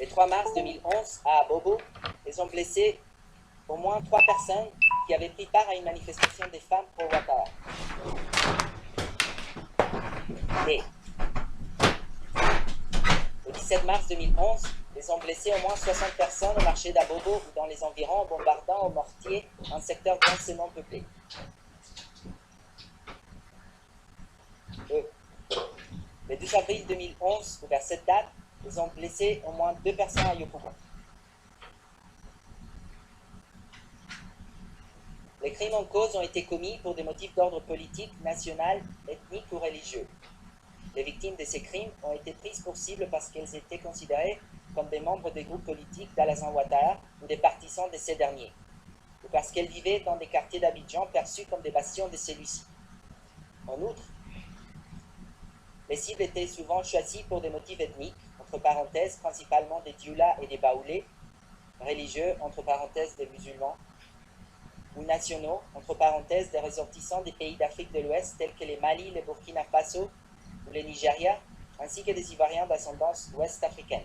Le 3 mars 2011, à Abobo, ils ont blessé au moins 3 personnes qui avaient pris part à une manifestation des femmes pro-Ouattara. D. Le 17 mars 2011, ils ont blessé au moins 60 personnes au marché d'Abobo ou dans les environs en bombardant au mortier un secteur densément peuplé. E. Le 12 avril 2011, ou vers cette date, ils ont blessé au moins 2 personnes à Yopougon. Les crimes en cause ont été commis pour des motifs d'ordre politique, national, ethnique ou religieux. Les victimes de ces crimes ont été prises pour cible parce qu'elles étaient considérées comme des membres des groupes politiques d'Alassane Ouattara ou des partisans de ces derniers, ou parce qu'elles vivaient dans des quartiers d'Abidjan perçus comme des bastions de celui-ci. En outre, les cibles étaient souvent choisies pour des motifs ethniques, entre parenthèses principalement des Dioula et des Baoulés, religieux, entre parenthèses des musulmans, ou nationaux, entre parenthèses des ressortissants des pays d'Afrique de l'Ouest tels que les Mali, le Burkina Faso ou le Nigeria, ainsi que des Ivoiriens d'ascendance ouest-africaine.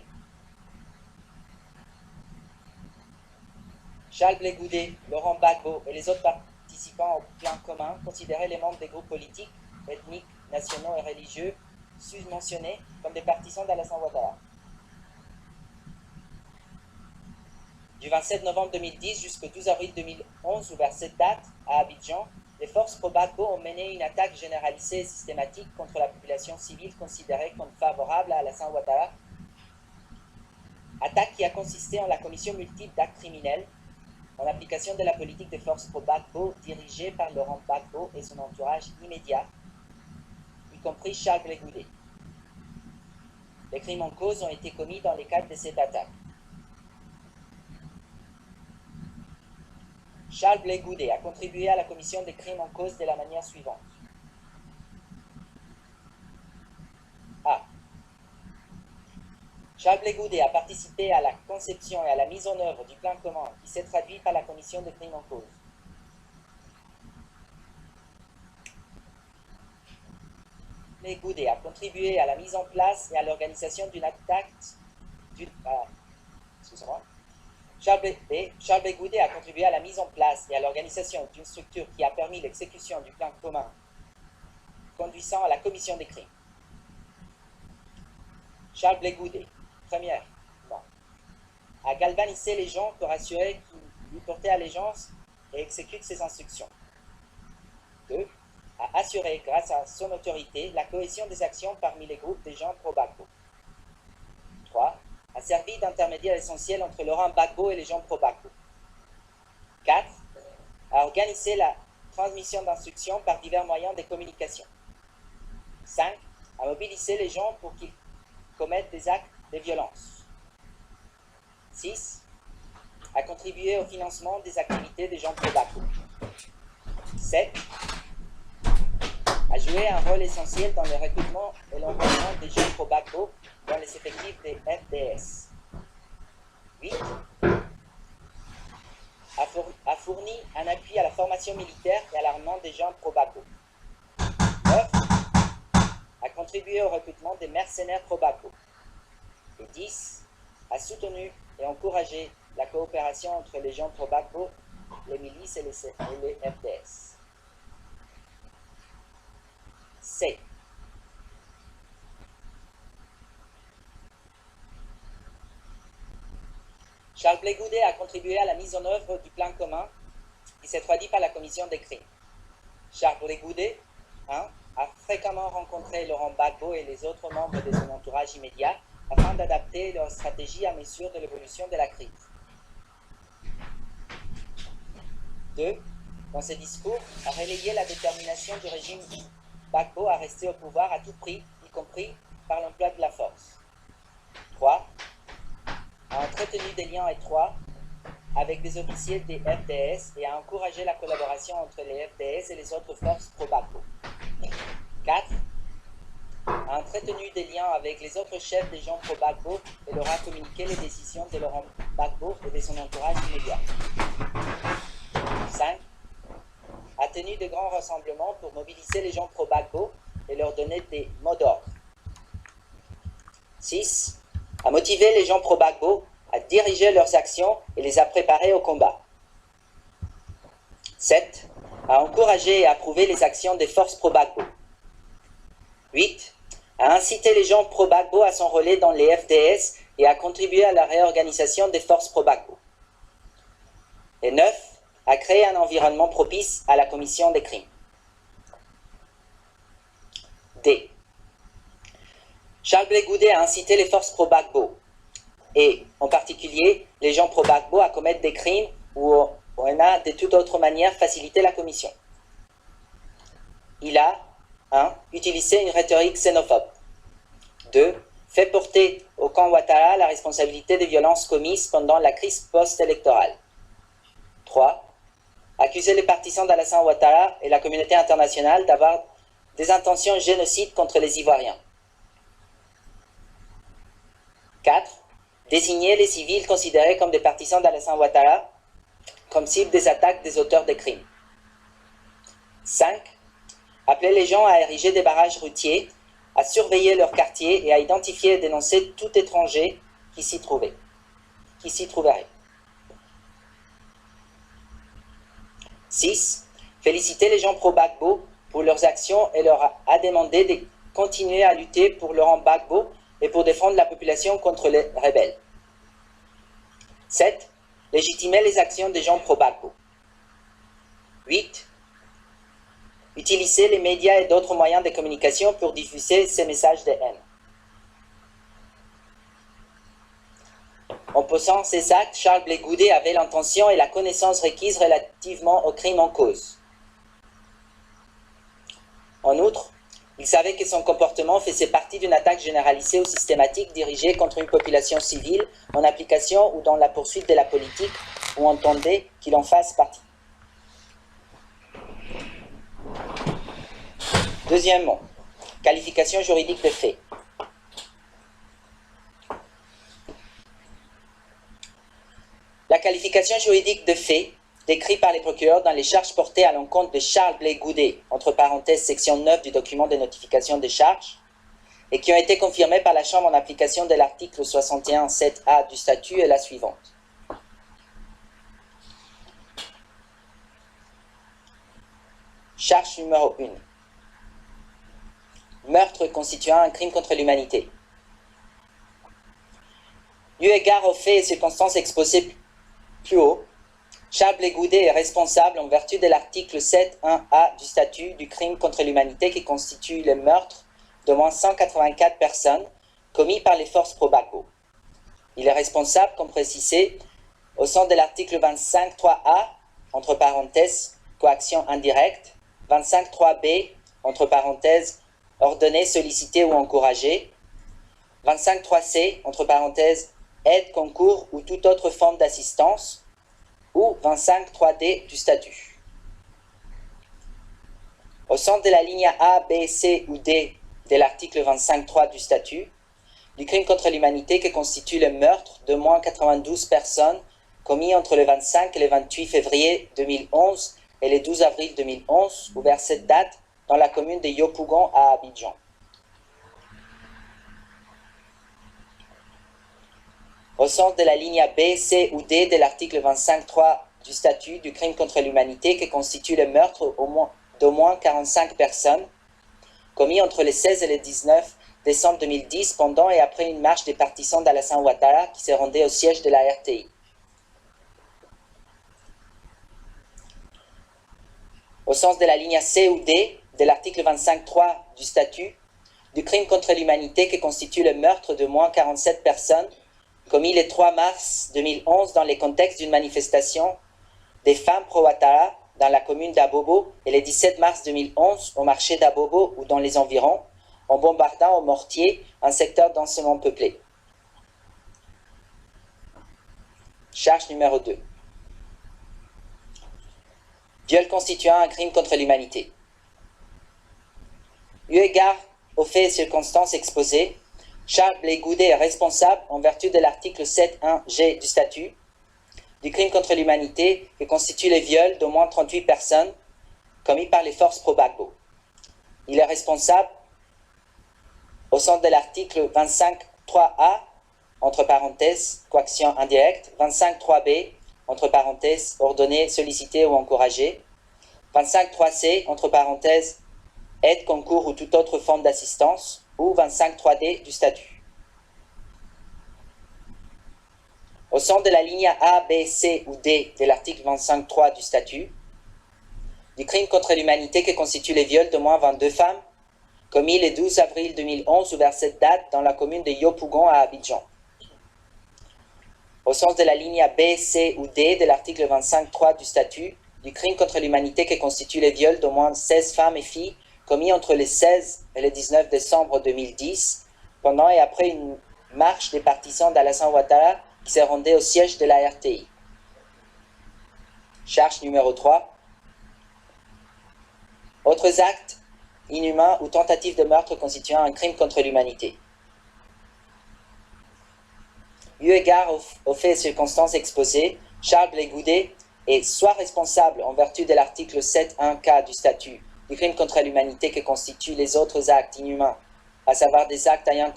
Charles Blé Goudé, Laurent Gbagbo et les autres participants au plan commun considéraient les membres des groupes politiques, ethniques, nationaux et religieux sous-mentionnés comme des partisans d'Alassane Ouattara. Du 27 novembre 2010 jusqu'au 12 avril 2011, ou vers cette date, à Abidjan, les forces pro-Gbagbo ont mené une attaque généralisée et systématique contre la population civile considérée comme favorable à Alassane Ouattara. Attaque qui a consisté en la commission multiple d'actes criminels, en application de la politique des forces pro-Gbagbo dirigée par Laurent Gbagbo et son entourage immédiat, y compris Charles Blé Goudé. Les crimes en cause ont été commis dans le cadre de cette attaque. Charles Blé Goudé a contribué à la commission des crimes en cause de la manière suivante. A. Charles Blé Goudé a participé à la conception et à la mise en œuvre du plan commun qui s'est traduit par la commission des crimes en cause. Blé Goudé a contribué à la mise en place et à l'organisation d'une attaque. Excusez-moi. Charles Blé Goudé a contribué à la mise en place et à l'organisation d'une structure qui a permis l'exécution du plan commun conduisant à la commission des crimes. Charles Blé Goudé, première, a galvanisé les gens pour assurer qu'ils lui portaient allégeance et exécutent ses instructions. 2. A assuré, grâce à son autorité, la cohésion des actions parmi les groupes des gens pro-Gbagbo. 3. A servi d'intermédiaire essentiel entre Laurent Gbagbo et les gens pro-Gbagbo. 4. A organisé la transmission d'instructions par divers moyens de communication. 5. A mobilisé les gens pour qu'ils commettent des actes de violence. 6. A contribué au financement des activités des gens pro-Gbagbo. 7. A joué un rôle essentiel dans le recrutement et l'enrôlement des gens pro-Gbagbo dans les effectifs des FDS. 8. A fourni un appui à la formation militaire et à l'armement des gens pro-Gbagbo. 9. A contribué au recrutement des mercenaires pro-Gbagbo. Et 10. A soutenu et encouragé la coopération entre les gens pro-Gbagbo, les milices et les FDS. C. Charles Blé Goudé a contribué à la mise en œuvre du plan commun qui s'est traduit par la commission des crimes. Charles Blé Goudé 1. A fréquemment rencontré Laurent Gbagbo et les autres membres de son entourage immédiat afin d'adapter leur stratégie à mesure de l'évolution de la crise. 2. Dans ses discours, a relayé la détermination du régime Gbagbo à rester au pouvoir à tout prix, y compris par l'emploi de la force. 3. A entretenu des liens étroits avec des officiers des FDS et a encouragé la collaboration entre les FDS et les autres forces pro-Gbagbo. 4. A entretenu des liens avec les autres chefs des gens pro-Gbagbo et leur a communiqué les décisions de Laurent Gbagbo et de son entourage immédiat. 5. A tenu de grands rassemblements pour mobiliser les gens pro-Gbagbo et leur donner des mots d'ordre. 6. à motiver les gens pro-Gbagbo à diriger leurs actions et les a préparés au combat. 7. À encourager et approuver les actions des forces pro-Gbagbo. 8. À inciter les gens pro-Gbagbo à s'enrôler dans les FDS et à contribuer à la réorganisation des forces pro-Gbagbo. Et 9. À créer un environnement propice à la commission des crimes. D. Charles Blé Goudet a incité les forces pro-Gbagbo, et en particulier les gens pro-Gbagbo, à commettre des crimes où on a de toute autre manière facilité la commission. Il a 1. Utilisé une rhétorique xénophobe. 2. Fait porter au camp Ouattara la responsabilité des violences commises pendant la crise post-électorale. 3. Accuser les partisans d'Alassane Ouattara et la communauté internationale d'avoir des intentions génocides contre les Ivoiriens. 4. Désigner les civils considérés comme des partisans d'Alassane Ouattara comme cible des attaques des auteurs des crimes. 5. Appeler les gens à ériger des barrages routiers, à surveiller leurs quartiers et à identifier et dénoncer tout étranger qui s'y trouverait. 6. Féliciter les gens pro-Gbagbo pour leurs actions et leur a demandé de continuer à lutter pour Laurent Gbagbo et pour défendre la population contre les rebelles. 7. Légitimer les actions des gens pro-Gbagbo. 8. Utiliser les médias et d'autres moyens de communication pour diffuser ces messages de haine. En posant ces actes, Charles Blé Goudet avait l'intention et la connaissance requise relativement au crime en cause. En outre, il savait que son comportement faisait partie d'une attaque généralisée ou systématique dirigée contre une population civile en application ou dans la poursuite de la politique, ou entendait qu'il en fasse partie. Deuxièmement, qualification juridique des faits. La qualification juridique de fait, décrite par les procureurs dans les charges portées à l'encontre de Charles Blé Goudet, entre parenthèses section 9 du document de notification des charges, et qui ont été confirmées par la Chambre en application de l'article 61.7a du statut, est la suivante. Charge numéro 1. Meurtre constituant un crime contre l'humanité. Eu égard aux faits et circonstances exposés plus haut, Charles Blé Goudet est responsable en vertu de l'article 7.1a du statut du crime contre l'humanité qui constitue le meurtre d'au moins 184 personnes commis par les forces pro-Gbagbo. Il est responsable, comme précisé, au sens de l'article 25.3a, entre parenthèses, coaction indirecte, 25.3b, entre parenthèses, ordonner, solliciter ou encourager, 25.3c, entre parenthèses, aide, concours ou toute autre forme d'assistance, ou 25.3d du statut. Au sens de la ligne A, B, C ou D de l'article 25.3 du statut, du crime contre l'humanité qui constitue le meurtre d'au moins 92 personnes commis entre le 25 et le 28 février 2011 et le 12 avril 2011, ou vers cette date, dans la commune de Yopougon à Abidjan. Au sens de la ligne B, C ou D de l'article 25.3 du statut du crime contre l'humanité qui constitue le meurtre d'au moins 45 personnes commis entre le 16 et le 19 décembre 2010 pendant et après une marche des partisans d'Alassane Ouattara qui se rendait au siège de la RTI. Au sens de la ligne C ou D de l'article 25.3 du statut du crime contre l'humanité qui constitue le meurtre de moins 47 personnes commis le 3 mars 2011 dans le contexte d'une manifestation des femmes pro-Ouattara dans la commune d'Abobo et le 17 mars 2011 au marché d'Abobo ou dans les environs, en bombardant au mortier un secteur densément peuplé. Charge numéro 2. Viol constituant un crime contre l'humanité. Eu égard aux faits et circonstances exposés, Charles Blé Goudet est responsable en vertu de l'article 7.1g du statut du crime contre l'humanité qui constitue le viol d'au moins 38 personnes commis par les forces pro-Gbagbo. Il est responsable au sens de l'article 25.3a entre parenthèses, coaction indirecte. 25.3b, entre parenthèses, ordonner, solliciter ou encourager. 25.3c, entre parenthèses, aide, concours ou toute autre forme d'assistance. Ou 25.3d du statut. Au sens de la ligne A, B, C ou D de l'article 25.3 du statut, du crime contre l'humanité que constituent les viols d'au moins 22 femmes, commis le 12 avril 2011 ou vers cette date dans la commune de Yopougon à Abidjan. Au sens de la ligne B, C ou D de l'article 25.3 du statut, du crime contre l'humanité que constituent les viols d'au moins 16 femmes et filles commis entre le 16 et le 19 décembre 2010, pendant et après une marche des partisans d'Alassane Ouattara qui se rendait au siège de la RTI. Charge numéro 3. Autres actes inhumains ou tentatives de meurtre constituant un crime contre l'humanité. Eu égard aux faits et circonstances exposés, Charles Blé Goudet est soit responsable en vertu de l'article 7.1k du statut du crime contre l'humanité que constituent les autres actes inhumains, à savoir des actes ayant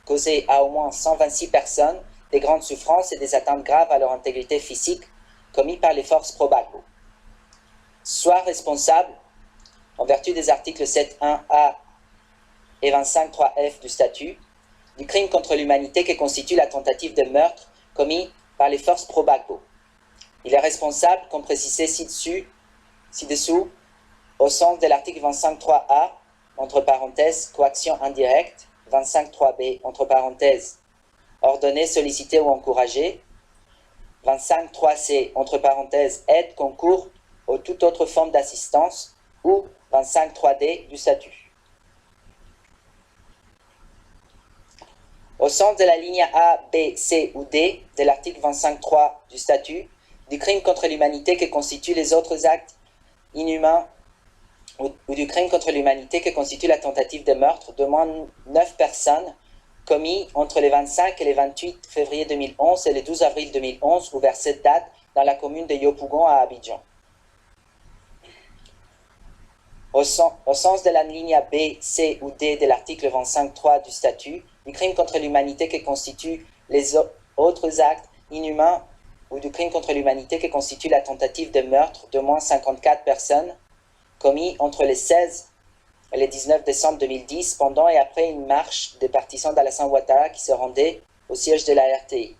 causé à au moins 126 personnes des grandes souffrances et des atteintes graves à leur intégrité physique commis par les forces pro-Gbagbo. Soit responsable en vertu des articles 7.1a et 25.3f du statut du crime contre l'humanité que constitue la tentative de meurtre commis par les forces pro-Gbagbo. Il est responsable, comme précisé ci-dessous, au sens de l'article 25.3a, entre parenthèses, coaction indirecte, 25.3b, entre parenthèses, ordonner, solliciter ou encourager, 25.3c, entre parenthèses, aide, concours ou toute autre forme d'assistance, ou 25.3d du statut. Au sens de la ligne A, B, C ou D de l'article 25.3 du statut, du crime contre l'humanité que constituent les autres actes inhumains ou du crime contre l'humanité que constitue la tentative de meurtre d'au moins 9 personnes commis entre les 25 et les 28 février 2011 et le 12 avril 2011 ou vers cette date dans la commune de Yopougon à Abidjan. Au sens de la ligne B, C ou D de l'article 25.3 du statut, du crime contre l'humanité que constituent les autres actes inhumains ou du crime contre l'humanité que constitue la tentative de meurtre d'au moins 54 personnes commis entre les 16 et le 19 décembre 2010 pendant et après une marche des partisans d'Alassane Ouattara qui se rendaient au siège de la RTI.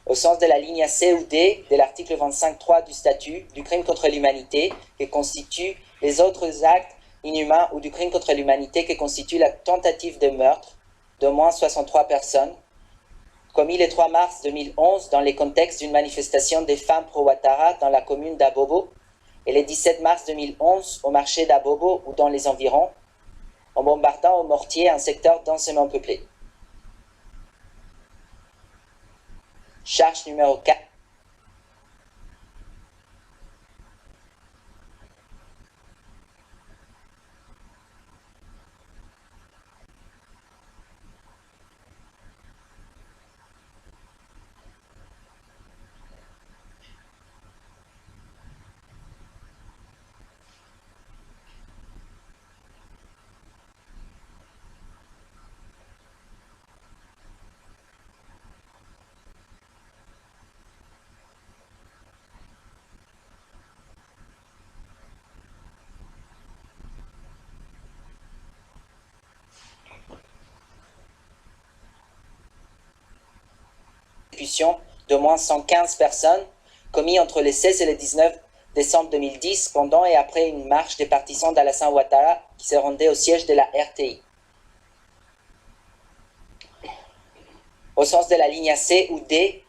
Au sens de la ligne C ou D de l'article 25.3 du statut du crime contre l'humanité qui constitue les autres actes inhumains ou du crime contre l'humanité qui constitue la tentative de meurtre d'au moins 63 personnes commis le 3 mars 2011 dans les contextes d'une manifestation des femmes pro-Ouattara dans la commune d'Abobo et le 17 mars 2011 au marché d'Abobo ou dans les environs, en bombardant au mortier un secteur densément peuplé. Charge numéro 4. D'au moins 115 personnes commis entre le 16 et le 19 décembre 2010 pendant et après une marche des partisans d'Alassane Ouattara qui se rendaient au siège de la RTI. Au sens de la ligne C ou D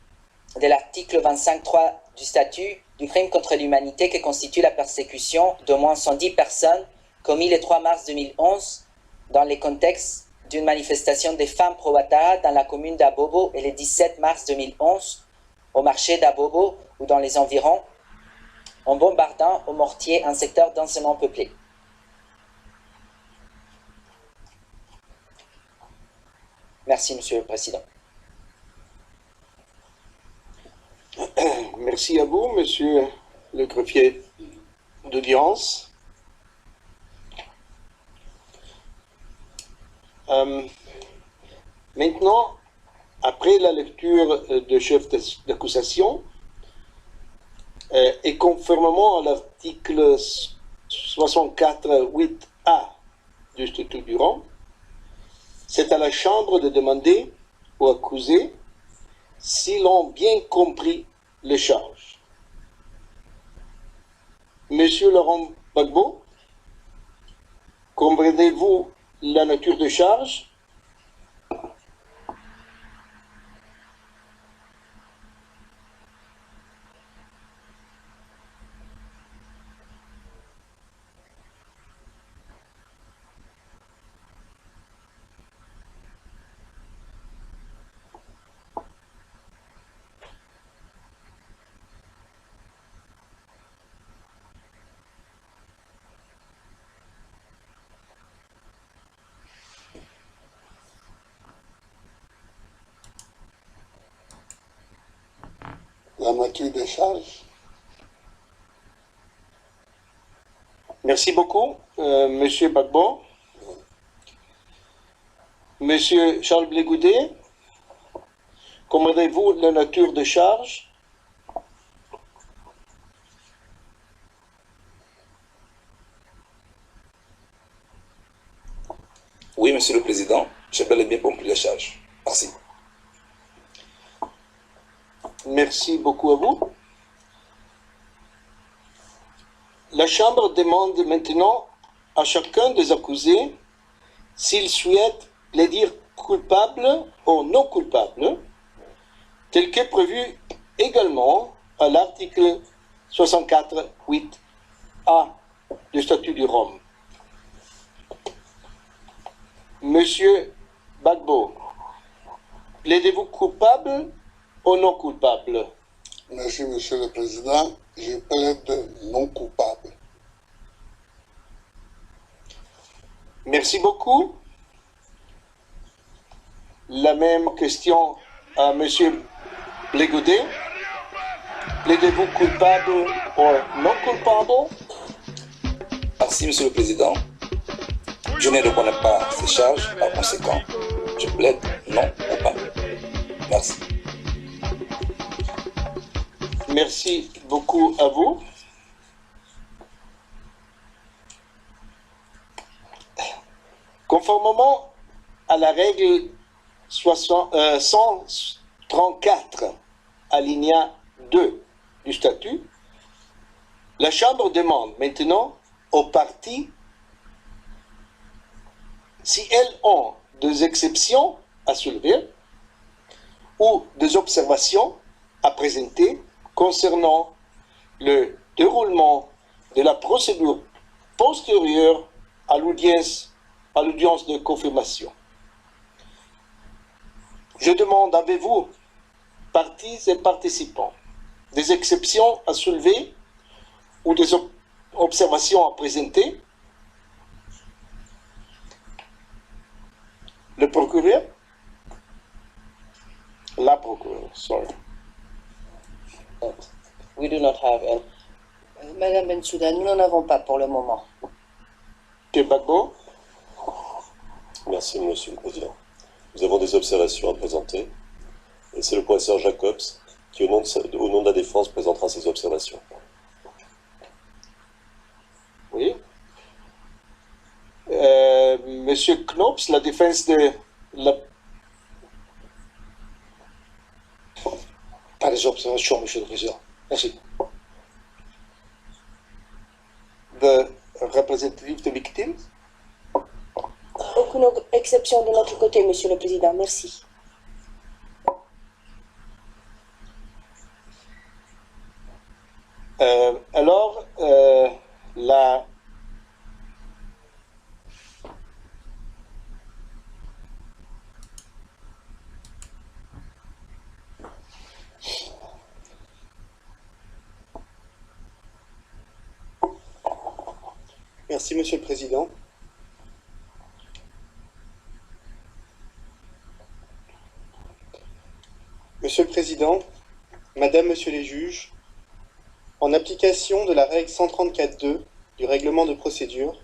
de l'article 25.3 du statut du crime contre l'humanité qui constitue la persécution d'au moins 110 personnes commis le 3 mars 2011 dans les contextes d'une manifestation des femmes pro-Ouattara dans la commune d'Abobo et le 17 mars 2011 au marché d'Abobo ou dans les environs, en bombardant au mortier un secteur densément peuplé. Merci, Monsieur le Président. Merci à vous, Monsieur le greffier d'audience. Maintenant, après la lecture du chef d'accusation, et conformément à l'article 64.8a du statut du Rome, c'est à la Chambre de demander aux accusés s'ils ont bien compris les charges. Monsieur Laurent Gbagbo, comprenez-vous la nature des charges? La nature des charges. Merci beaucoup, Monsieur Gbagbo. Monsieur Charles Blé Goudet, comprenez-vous la nature des charges? Oui, Monsieur le Président, j'ai bel et bien compris les charges. Merci. Merci beaucoup à vous. La Chambre demande maintenant à chacun des accusés s'il souhaite les dire coupables ou non coupables, tel que prévu également à l'article 64.8a du statut du Rome. Monsieur Gbagbo, plaidez-vous coupable ou non coupable? Merci, Monsieur le Président. Je plaide non coupable. Merci beaucoup. La même question à Monsieur Blé Goudet. Plaidez-vous coupable ou non coupable? Merci, Monsieur le Président. Je ne reconnais pas ces charges, par conséquent, je plaide non coupable. Merci. Merci beaucoup à vous. Conformément à la règle 134, alinéa 2 du statut, la Chambre demande maintenant aux parties si elles ont des exceptions à soulever ou des observations à présenter concernant le déroulement de la procédure postérieure à l'audience de confirmation. Je demande, avez-vous, parties et participants, des exceptions à soulever ou des observations à présenter? Le procureur? La procureure, sorry. We do not have any. Madame Bensouda, nous n'en avons pas pour le moment. Gbagbo? Merci, Monsieur le Président. Nous avons des observations à présenter, et c'est le professeur Jacobs qui, au nom de la défense, présentera ces observations. Oui. Monsieur Knops, la défense de la... Pas les observations, Monsieur le Président. Merci. The representative de victimes? Aucune exception de notre côté, Monsieur le Président. Merci. Alors, la... Merci, Monsieur le Président. Monsieur le Président, Madame, Monsieur les juges, en application de la règle 134.2 du règlement de procédure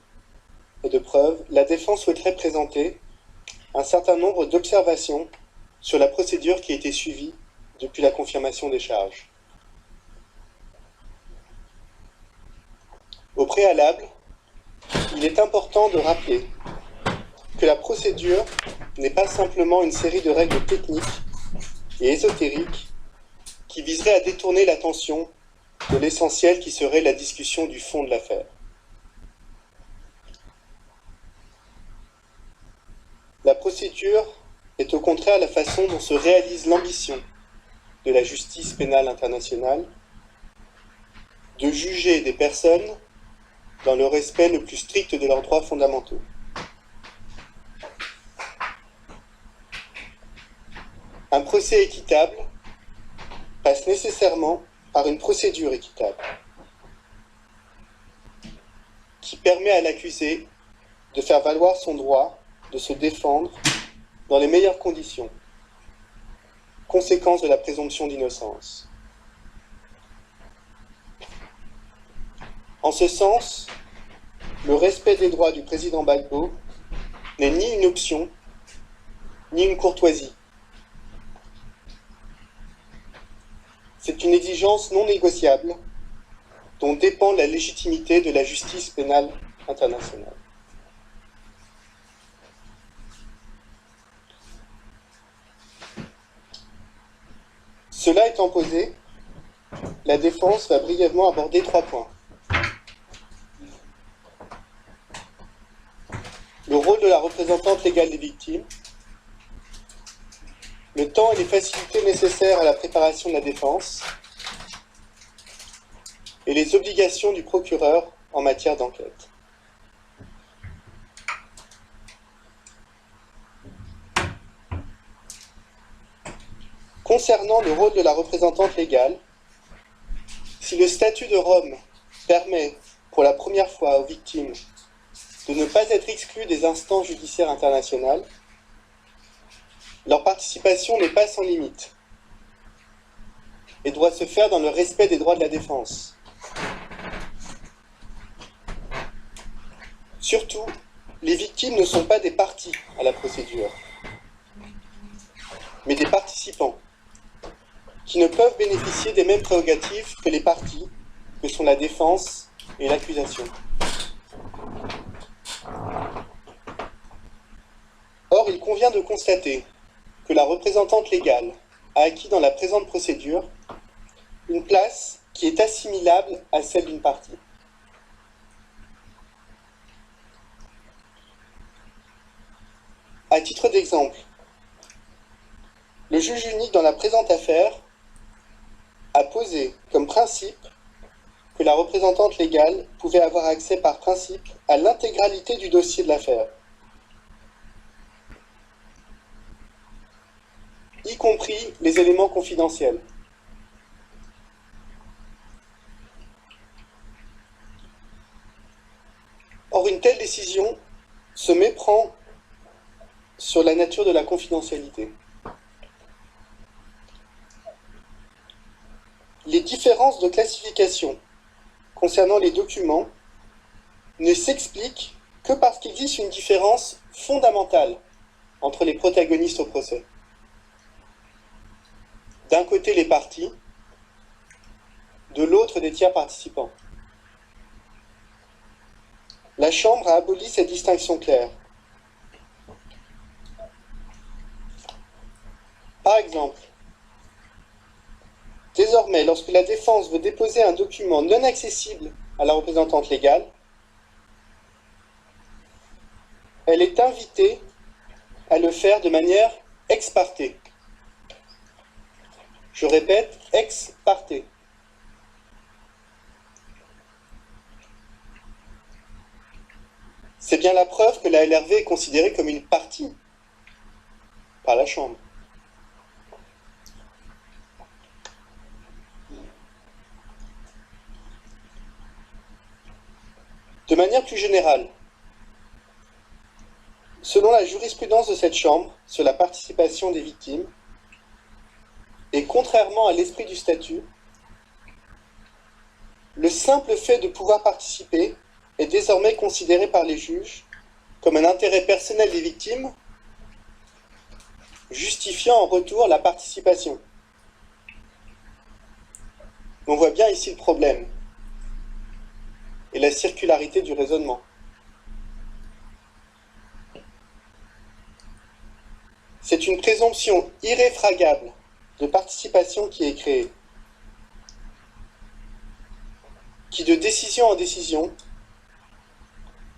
et de preuve, la défense souhaiterait présenter un certain nombre d'observations sur la procédure qui a été suivie depuis la confirmation des charges. Au préalable, il est important de rappeler que la procédure n'est pas simplement une série de règles techniques et ésotériques qui viseraient à détourner l'attention de l'essentiel qui serait la discussion du fond de l'affaire. La procédure est au contraire la façon dont se réalise l'ambition de la justice pénale internationale de juger des personnes dans le respect le plus strict de leurs droits fondamentaux. Un procès équitable passe nécessairement par une procédure équitable qui permet à l'accusé de faire valoir son droit de se défendre dans les meilleures conditions, conséquence de la présomption d'innocence. En ce sens, le respect des droits du président Gbagbo n'est ni une option, ni une courtoisie. C'est une exigence non négociable dont dépend la légitimité de la justice pénale internationale. Cela étant posé, la défense va brièvement aborder 3 points. Le rôle de la représentante légale des victimes, le temps et les facilités nécessaires à la préparation de la défense, et les obligations du procureur en matière d'enquête. Concernant le rôle de la représentante légale, si le statut de Rome permet pour la première fois aux victimes de ne pas être exclues des instances judiciaires internationales, leur participation n'est pas sans limite et doit se faire dans le respect des droits de la défense. Surtout, les victimes ne sont pas des parties à la procédure, mais des participants qui ne peuvent bénéficier des mêmes prérogatives que les parties, que sont la défense et l'accusation. Or, il convient de constater que la représentante légale a acquis dans la présente procédure une place qui est assimilable à celle d'une partie. À titre d'exemple, le juge unique dans la présente affaire a posé comme principe que la représentante légale pouvait avoir accès par principe à l'intégralité du dossier de l'affaire, y compris les éléments confidentiels. Or, une telle décision se méprend sur la nature de la confidentialité. Les différences de classification concernant les documents ne s'expliquent que parce qu'il existe une différence fondamentale entre les protagonistes au procès. D'un côté les parties, de l'autre des tiers participants. La Chambre a aboli cette distinction claire. Par exemple, désormais, lorsque la défense veut déposer un document non accessible à la représentante légale, elle est invitée à le faire de manière ex parte. Je répète, ex parte. C'est bien la preuve que la LRV est considérée comme une partie par la Chambre. De manière plus générale, selon la jurisprudence de cette Chambre sur la participation des victimes, et contrairement à l'esprit du statut, le simple fait de pouvoir participer est désormais considéré par les juges comme un intérêt personnel des victimes justifiant en retour la participation. On voit bien ici le problème et la circularité du raisonnement. C'est une présomption irréfragable de participation qui est créée, qui de décision en décision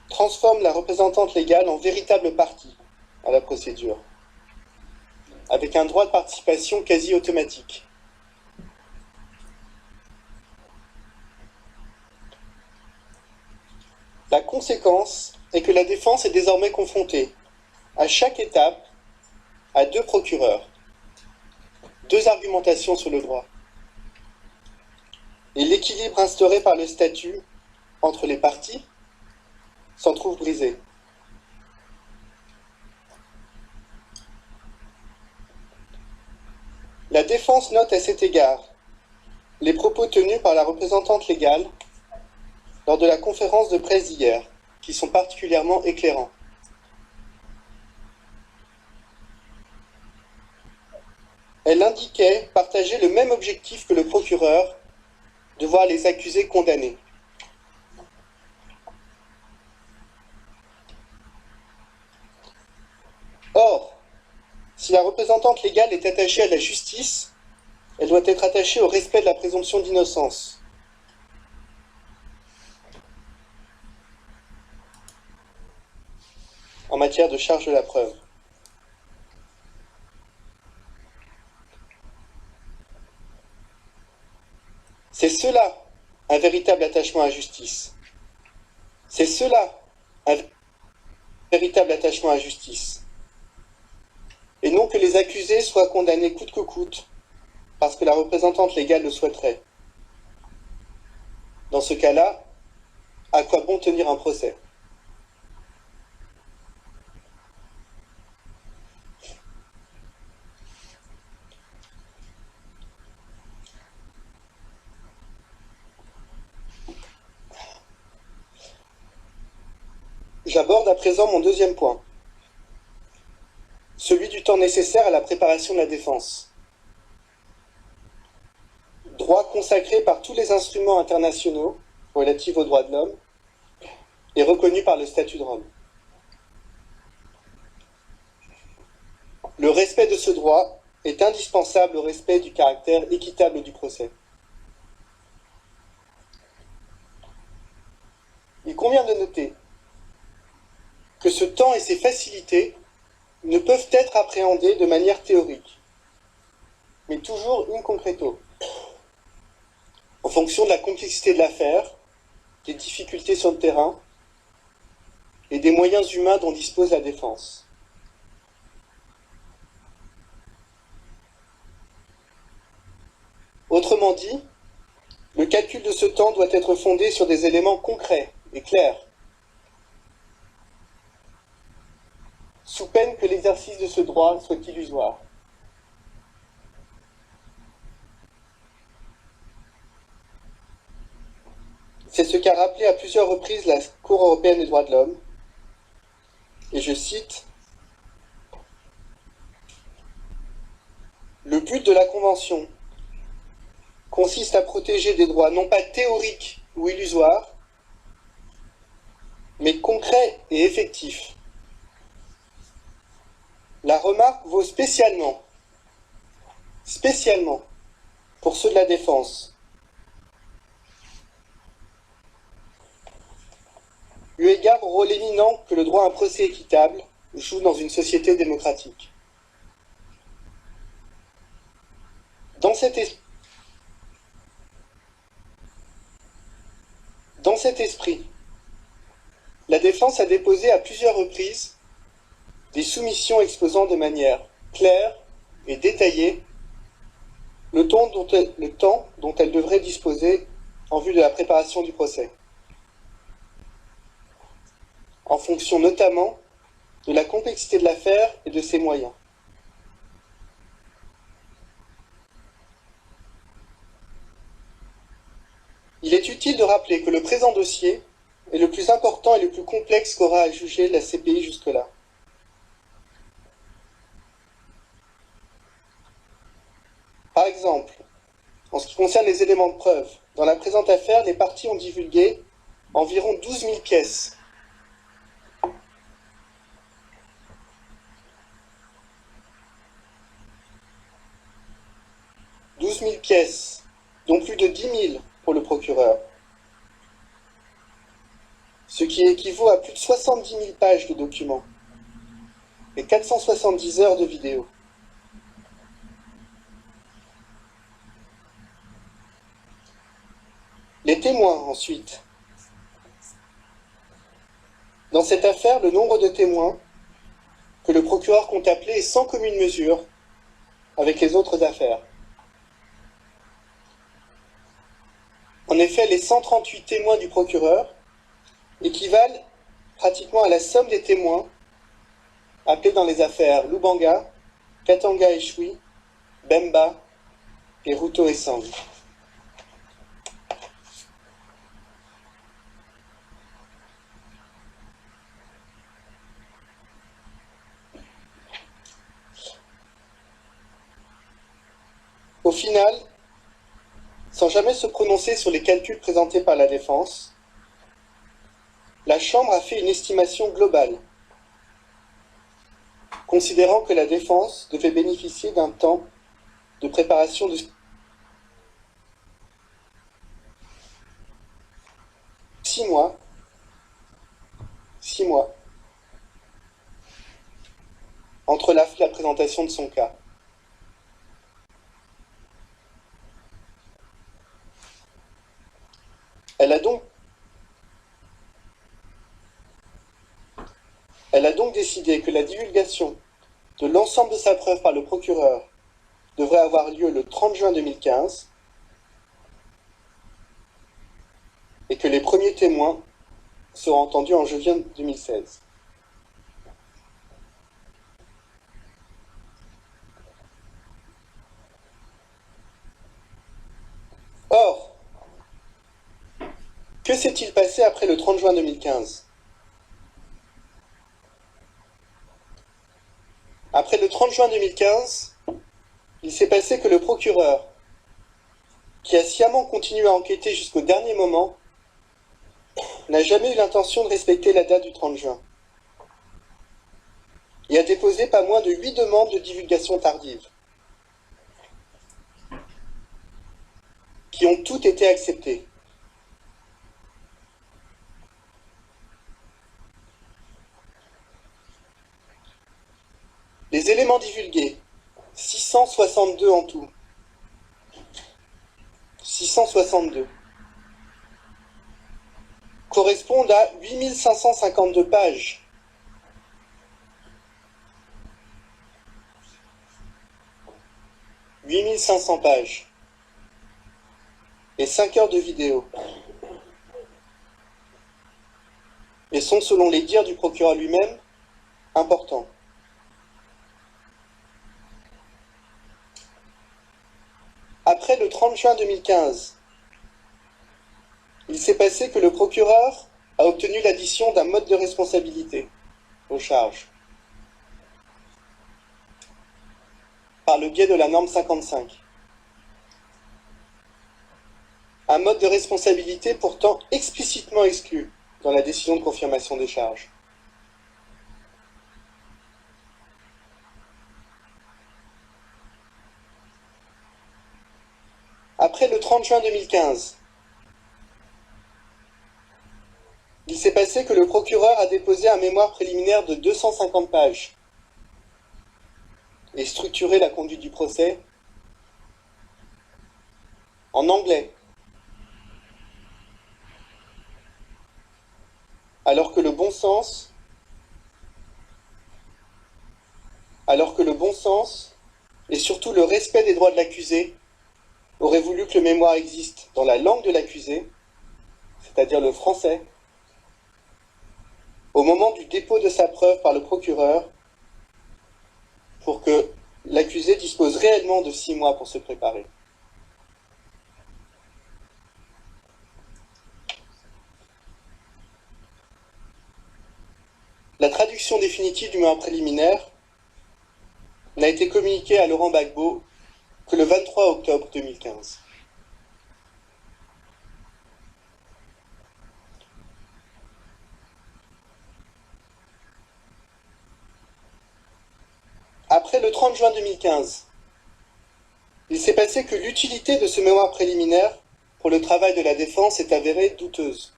transforme la représentante légale en véritable partie à la procédure, avec un droit de participation quasi automatique. La conséquence est que la défense est désormais confrontée, à chaque étape, à deux procureurs, deux argumentations sur le droit. Et l'équilibre instauré par le statut entre les parties s'en trouve brisé. La défense note à cet égard les propos tenus par la représentante légale lors de la conférence de presse d'hier, qui sont particulièrement éclairants. Elle indiquait partager le même objectif que le procureur, de voir les accusés condamnés. Or, si la représentante légale est attachée à la justice, elle doit être attachée au respect de la présomption d'innocence. En matière de charge de la preuve. C'est cela, un véritable attachement à la justice. C'est cela, un véritable attachement à la justice. Et non que les accusés soient condamnés coûte que coûte, parce que la représentante légale le souhaiterait. Dans ce cas-là, à quoi bon tenir un procès ? J'aborde à présent mon deuxième point, celui du temps nécessaire à la préparation de la défense. Droit consacré par tous les instruments internationaux relatifs aux droits de l'homme et reconnu par le statut de Rome. Le respect de ce droit est indispensable au respect du caractère équitable du procès. Il convient de noter que ce temps et ses facilités ne peuvent être appréhendés de manière théorique, mais toujours in concreto, en fonction de la complexité de l'affaire, des difficultés sur le terrain et des moyens humains dont dispose la défense. Autrement dit, le calcul de ce temps doit être fondé sur des éléments concrets et clairs, sous peine que l'exercice de ce droit soit illusoire. C'est ce qu'a rappelé à plusieurs reprises la Cour européenne des droits de l'homme, et je cite, « Le but de la Convention consiste à protéger des droits non pas théoriques ou illusoires, mais concrets et effectifs. La remarque vaut spécialement pour ceux de la défense, eu égard au rôle éminent que le droit à un procès équitable joue dans une société démocratique. Dans cet esprit, la défense a déposé à plusieurs reprises des soumissions exposant de manière claire et détaillée le temps dont elle devrait disposer en vue de la préparation du procès, en fonction notamment de la complexité de l'affaire et de ses moyens. Il est utile de rappeler que le présent dossier est le plus important et le plus complexe qu'aura à juger la CPI jusque-là. Par exemple, en ce qui concerne les éléments de preuve, dans la présente affaire, les parties ont divulgué environ 12 000 pièces. « 12 000 pièces, dont plus de 10 000 pour le procureur, ce qui équivaut à plus de 70 000 pages de documents et 470 heures de vidéos. Les témoins, ensuite. Dans cette affaire, le nombre de témoins que le procureur compte appeler est sans commune mesure avec les autres affaires. En effet, les 138 témoins du procureur équivalent pratiquement à la somme des témoins appelés dans les affaires Lubanga, Katanga et Chui, Bemba et Ruto et Sang. Au final, sans jamais se prononcer sur les calculs présentés par la défense, la Chambre a fait une estimation globale, considérant que la défense devait bénéficier d'un temps de préparation de 6 mois, entre la présentation de son cas. Elle a donc décidé que la divulgation de l'ensemble de sa preuve par le procureur devrait avoir lieu le 30 juin 2015 et que les premiers témoins seront entendus en juin 2016. Or, que s'est-il passé après le 30 juin 2015 ? Après le 30 juin 2015, il s'est passé que le procureur, qui a sciemment continué à enquêter jusqu'au dernier moment, n'a jamais eu l'intention de respecter la date du 30 juin et a déposé pas moins de 8 demandes de divulgation tardive, qui ont toutes été acceptées. Les éléments divulgués, 662 en tout, 662, correspondent à 8552 pages. « 8500 pages et 5 heures de vidéo, et sont, selon les dires du procureur lui-même, importants. Après le 30 juin 2015, il s'est passé que le procureur a obtenu l'addition d'un mode de responsabilité aux charges, par le biais de la norme 55. Un mode de responsabilité pourtant explicitement exclu dans la décision de confirmation des charges. Après le 30 juin 2015, il s'est passé que le procureur a déposé un mémoire préliminaire de 250 pages et structuré la conduite du procès en anglais, alors que le bon sens et surtout le respect des droits de l'accusé aurait voulu que le mémoire existe dans la langue de l'accusé, c'est-à-dire le français, au moment du dépôt de sa preuve par le procureur, pour que l'accusé dispose réellement de 6 mois pour se préparer. La traduction définitive du mémoire préliminaire n'a été communiquée à Laurent Gbagbo que le 23 octobre 2015. Après le 30 juin 2015, il s'est passé que l'utilité de ce mémoire préliminaire pour le travail de la défense est avérée douteuse.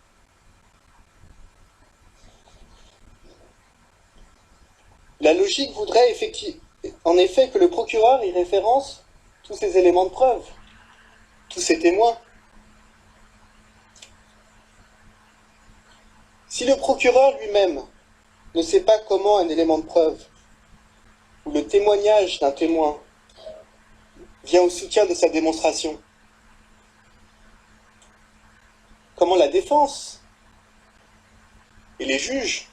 La logique voudrait en effet que le procureur y référence tous ces éléments de preuve, tous ces témoins. Si le procureur lui-même ne sait pas comment un élément de preuve ou le témoignage d'un témoin vient au soutien de sa démonstration, comment la défense et les juges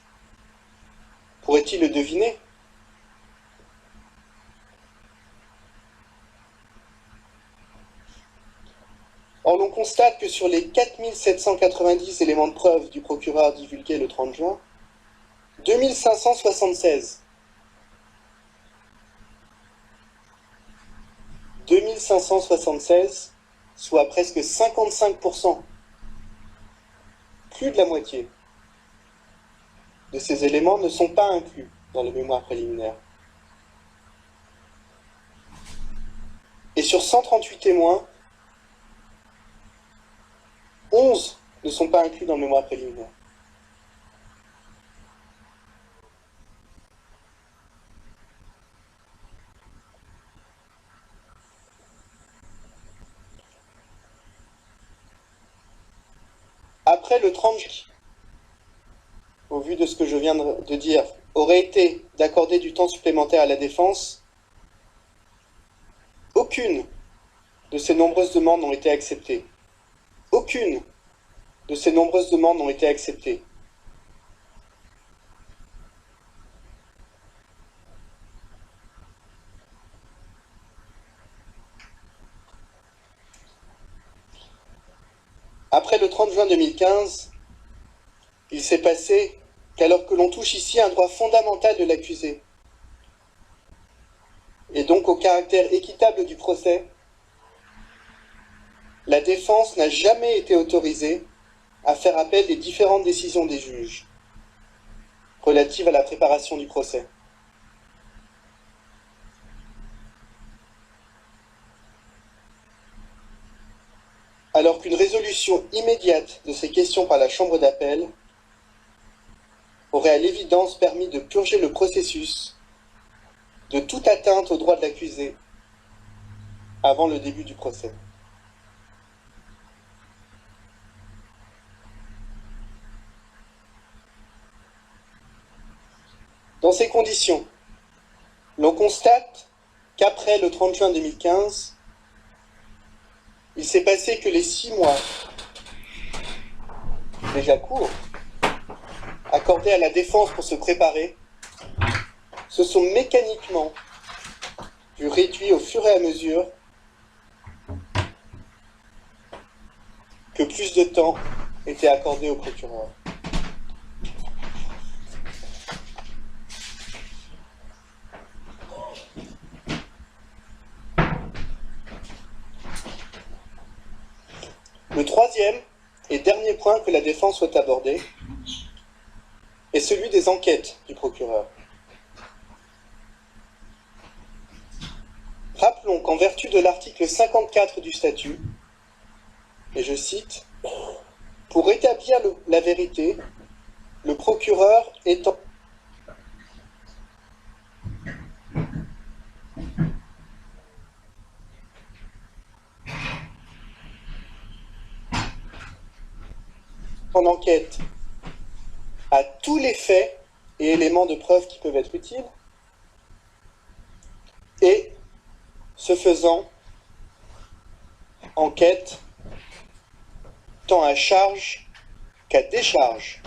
pourraient-ils le deviner? Or, l'on constate que sur les 4790 éléments de preuve du procureur divulgués le 30 juin, 2576 soit presque 55%, plus de la moitié de ces éléments ne sont pas inclus dans le mémoire préliminaire. Et sur 138 témoins, 11 ne sont pas inclus dans le mémoire préliminaire. Après le 30 juillet, au vu de ce que je viens de dire, aurait été d'accorder du temps supplémentaire à la défense, aucune de ces nombreuses demandes n'ont été acceptées. Aucune de ces nombreuses demandes n'ont été acceptées. Après le 30 juin 2015, il s'est passé qu'alors que l'on touche ici un droit fondamental de l'accusé, et donc au caractère équitable du procès, la défense n'a jamais été autorisée à faire appel des différentes décisions des juges relatives à la préparation du procès. Alors qu'une résolution immédiate de ces questions par la Chambre d'appel aurait à l'évidence permis de purger le processus de toute atteinte aux droits de l'accusé avant le début du procès. Dans ces conditions, l'on constate qu'après le 30 juin 2015, il s'est passé que les 6 mois, déjà courts, accordés à la défense pour se préparer, se sont mécaniquement vus réduits au fur et à mesure que plus de temps était accordé au procureur. Le troisième et dernier point que la défense souhaite aborder est celui des enquêtes du procureur. Rappelons qu'en vertu de l'article 54 du statut, et je cite, « Pour établir la vérité, le procureur étant en enquête à tous les faits et éléments de preuve qui peuvent être utiles, et, ce faisant, enquête tant à charge qu'à décharge.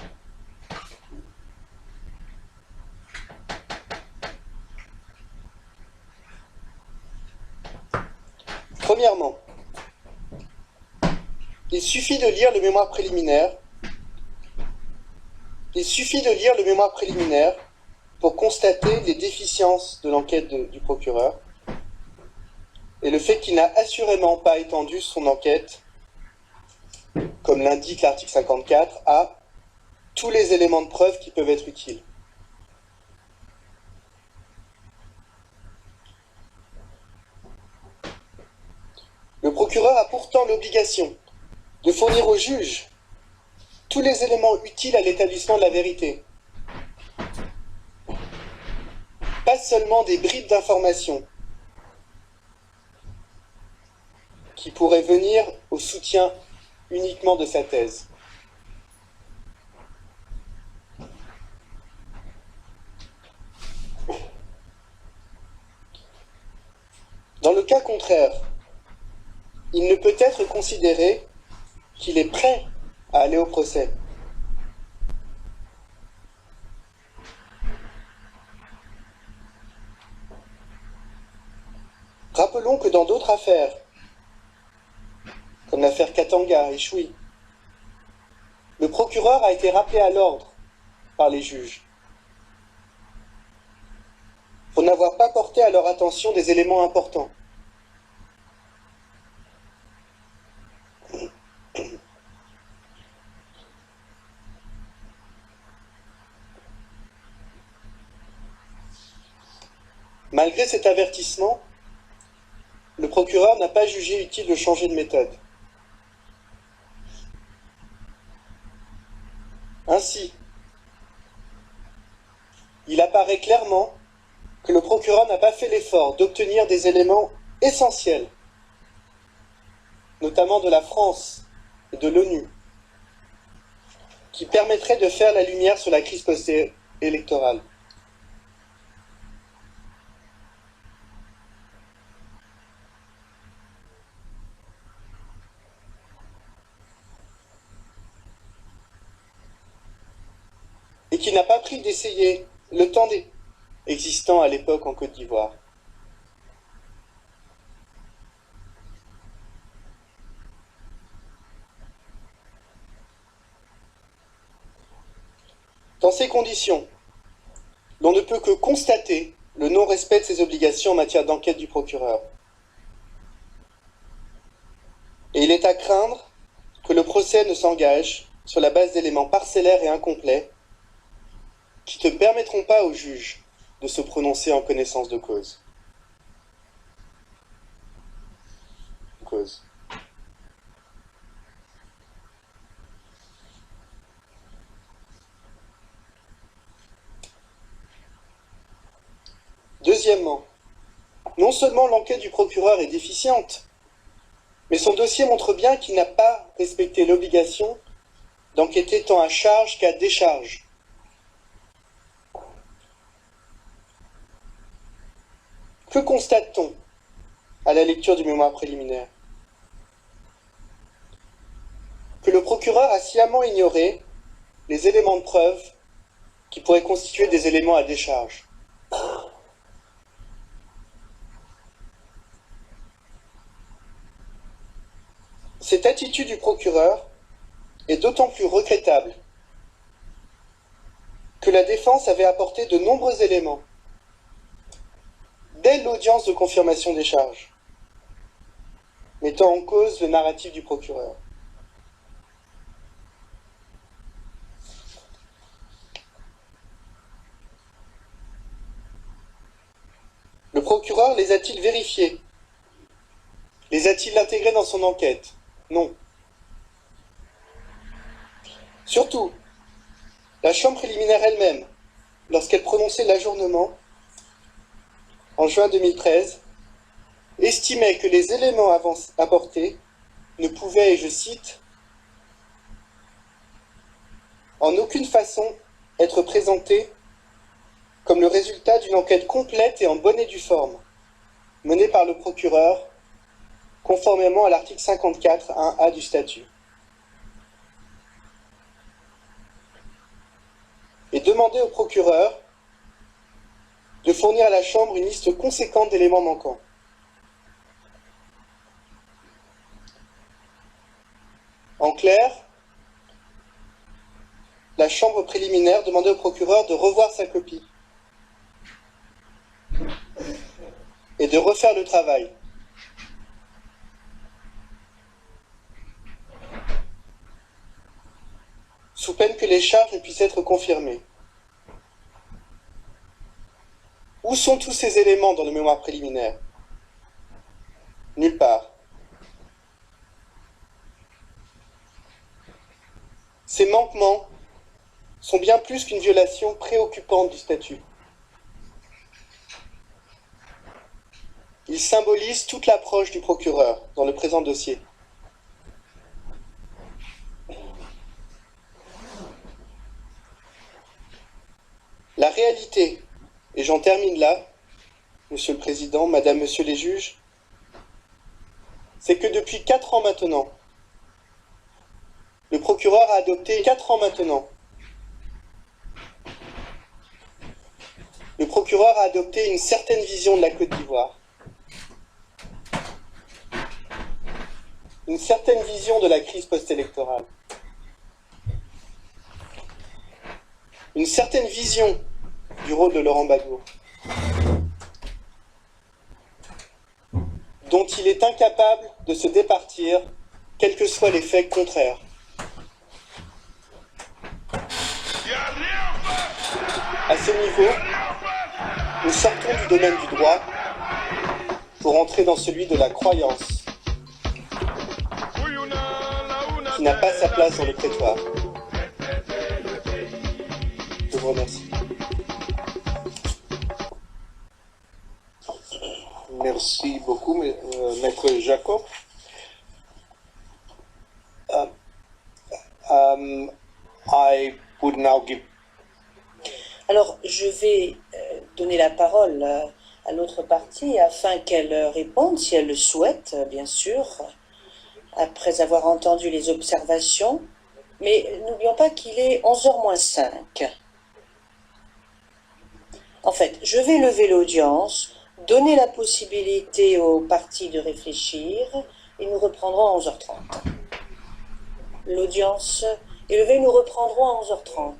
Premièrement, il suffit de lire le mémoire préliminaire. Il suffit de lire le mémoire préliminaire pour constater les déficiences de l'enquête du procureur est le fait qu'il n'a assurément pas étendu son enquête, comme l'indique l'article 54, à tous les éléments de preuve qui peuvent être utiles. Le procureur a pourtant l'obligation de fournir au juge tous les éléments utiles à l'établissement de la vérité. Pas seulement des bribes d'informations qui pourraient venir au soutien uniquement de sa thèse. Dans le cas contraire, il ne peut être considéré qu'il est prêt à aller au procès. Rappelons que dans d'autres affaires, comme l'affaire Katanga et Choui, le procureur a été rappelé à l'ordre par les juges pour n'avoir pas porté à leur attention des éléments importants. Malgré cet avertissement, le procureur n'a pas jugé utile de changer de méthode. Ainsi, il apparaît clairement que le procureur n'a pas fait l'effort d'obtenir des éléments essentiels, notamment de la France et de l'ONU, qui permettraient de faire la lumière sur la crise post-électorale. Et qui n'a pas pris d'essayer le temps existant à l'époque en Côte d'Ivoire. Dans ces conditions, l'on ne peut que constater le non-respect de ses obligations en matière d'enquête du procureur. Et il est à craindre que le procès ne s'engage sur la base d'éléments parcellaires et incomplets qui ne permettront pas au juge de se prononcer en connaissance de cause. Deuxièmement, non seulement l'enquête du procureur est déficiente, mais son dossier montre bien qu'il n'a pas respecté l'obligation d'enquêter tant à charge qu'à décharge. Que constate-t-on à la lecture du mémoire préliminaire? Que le procureur a sciemment ignoré les éléments de preuve qui pourraient constituer des éléments à décharge. Cette attitude du procureur est d'autant plus regrettable que la défense avait apporté de nombreux éléments dès l'audience de confirmation des charges, mettant en cause le narratif du procureur. Le procureur les a-t-il vérifiés? Les a-t-il intégrés dans son enquête? Non. Surtout, la chambre préliminaire elle-même, lorsqu'elle prononçait l'ajournement, en juin 2013, estimait que les éléments apportés ne pouvaient, et je cite, « en aucune façon être présentés comme le résultat d'une enquête complète et en bonne et due forme, menée par le procureur, conformément à l'article 54 1A du statut. » Et demander au procureur de fournir à la Chambre une liste conséquente d'éléments manquants. En clair, la Chambre préliminaire demandait au procureur de revoir sa copie et de refaire le travail sous peine que les charges ne puissent être confirmées. Où sont tous ces éléments dans le mémoire préliminaire? Nulle part. Ces manquements sont bien plus qu'une violation préoccupante du statut. Ils symbolisent toute l'approche du procureur dans le présent dossier. La réalité, et j'en termine là, Monsieur le Président, Madame, Monsieur les juges, c'est que depuis 4 ans maintenant, le procureur a adopté 4 ans maintenant. Le procureur a adopté une certaine vision de la Côte d'Ivoire. Une certaine vision de la crise post-électorale. Une certaine vision du rôle de Laurent Gbagbo, dont il est incapable de se départir, quels que soient les faits contraires. À ce niveau, nous sortons du domaine du droit pour entrer dans celui de la croyance, qui n'a pas sa place dans le prétoire. Je vous remercie. Merci beaucoup, Maître Jacob. I would now give... Alors, je vais donner la parole à l'autre partie afin qu'elle réponde, si elle le souhaite, bien sûr, après avoir entendu les observations. Mais n'oublions pas qu'il est 11h moins 5. En fait, je vais lever l'audience, donner la possibilité aux parties de réfléchir, et nous reprendrons à 11h30. L'audience est levée, nous reprendrons à 11h30.